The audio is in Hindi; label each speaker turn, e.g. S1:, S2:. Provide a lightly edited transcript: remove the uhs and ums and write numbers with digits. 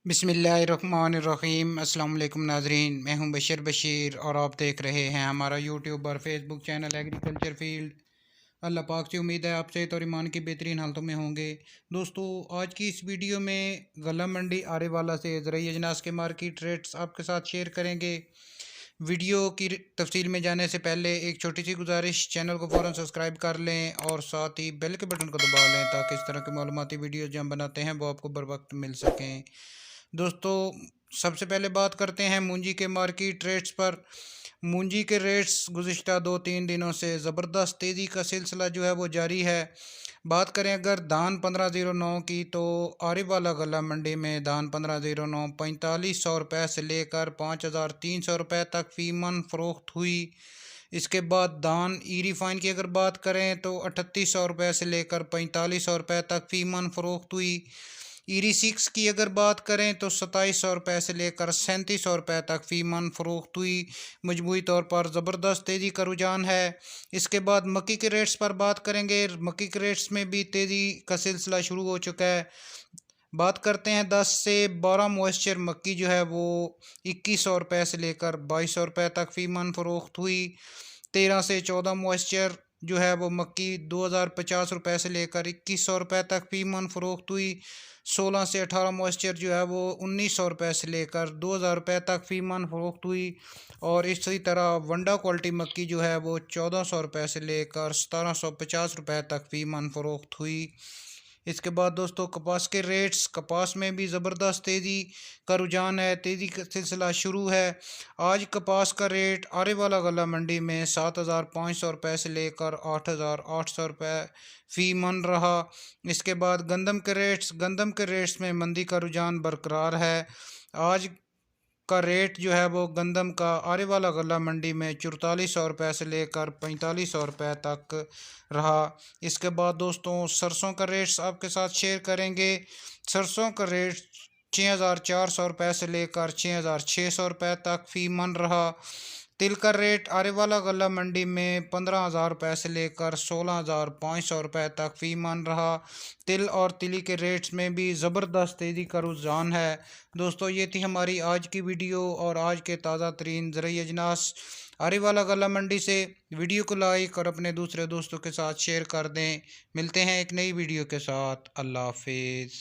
S1: बिस्मिल्लाहिर्रहमानिर्रहीम। अस्सलाम वालेकुम नाजरीन, मैं हूं बशीर और आप देख रहे हैं हमारा यूट्यूब और फेसबुक चैनल एग्रीकल्चर फील्ड। अल्लाह पाक से उम्मीद है आप सेहत और ईमान की बेहतरीन हालतों में होंगे। दोस्तों, आज की इस वीडियो में गला मंडी आरे वाला से ज़रूरी अजनास के मार्केट रेट्स आपके साथ शेयर करेंगे। वीडियो की तफसील में जाने से पहले एक छोटी सी गुजारिश, चैनल को फ़ौरन सब्सक्राइब कर लें और साथ ही बेल के बटन को दबा लें ताकि इस तरह की मालूमाती वीडियो जो हम बनाते हैं वो आपको बर वक्त मिल सकें। दोस्तों, सबसे पहले बात करते हैं मूंजी के मार्केट रेट्स पर। मूंजी के रेट्स गुज़िश्ता 2-3 दिनों से ज़बरदस्त तेज़ी का सिलसिला जो है वो जारी है। बात करें अगर धान 1509 की, तो आरीवाला गला मंडी में धान 1509 4500 रुपये से लेकर 5300 रुपये तक फ़ी मन फ़रोख्त हुई। इसके बाद धान ई रिफाइन की अगर बात करें तो 3800 रुपये से लेकर 4500 रुपये तक फ़ी मन फ़रोख्त हुई। ईरी 6 की अगर बात करें तो 2700 रुपये से लेकर 3700 रुपये तक फ़ी मन फ़रोख्त हुई। मजमूई तौर पर ज़बरदस्त तेज़ी का रुझान है। इसके बाद मक्की के रेट्स पर बात करेंगे। मक्की के रेट्स में भी तेज़ी का सिलसिला शुरू हो चुका है। बात करते हैं 10 से 12 मॉइस्चर मक्की जो है वो 2100 रुपये से लेकर 2200 रुपये तक फ़ी मन फ़रोख्त हुई। 13 से 14 मॉइस्चर जो है वो मक्की 2050 रुपये से लेकर 2100 रुपये तक फ़ी मन फ़रोख्त हुई। 16 से 18 मॉइस्चर जो है वो 1900 रुपये से लेकर 2000 रुपये तक फ़ी मन फ़रोख्त हुई। और इसी तरह वंडा क्वालिटी मक्की जो है वो 1400 रुपये से लेकर 1750 रुपये तक फ़ी मन फ़रोख्त हुई। इसके बाद दोस्तों, कपास के रेट्स, कपास में भी ज़बरदस्त तेज़ी का रुझान है, तेज़ी का सिलसिला शुरू है। आज कपास का रेट आरे वाला गला मंडी में 7500 रुपये से लेकर 8800 रुपये फ़ी मन रहा। इसके बाद गंदम के रेट्स में मंदी का रुझान बरकरार है। आज का रेट जो है वो गंदम का आरे वाला गला मंडी में 4400 रुपये से लेकर 4500 रुपये तक रहा। इसके बाद दोस्तों, सरसों का रेट्स आपके साथ शेयर करेंगे। सरसों का रेट 6400 रुपये से लेकर 6600 रुपये तक फ़ी मन रहा। तिल का रेट आरे वाला गला मंडी में 15000 रुपये से लेकर 16500 रुपये तक फ़ी मन रहा। तिल और तिली के रेट्स में भी ज़बरदस्त तेज़ी का रुझान है। दोस्तों, ये थी हमारी आज की वीडियो और आज के ताज़ा तरीन ज़रूरी अजनास आरे वाला गला मंडी से। वीडियो को लाइक और अपने दूसरे दोस्तों के साथ शेयर कर दें। मिलते हैं एक नई वीडियो के साथ। अल्लाह हाफिज़।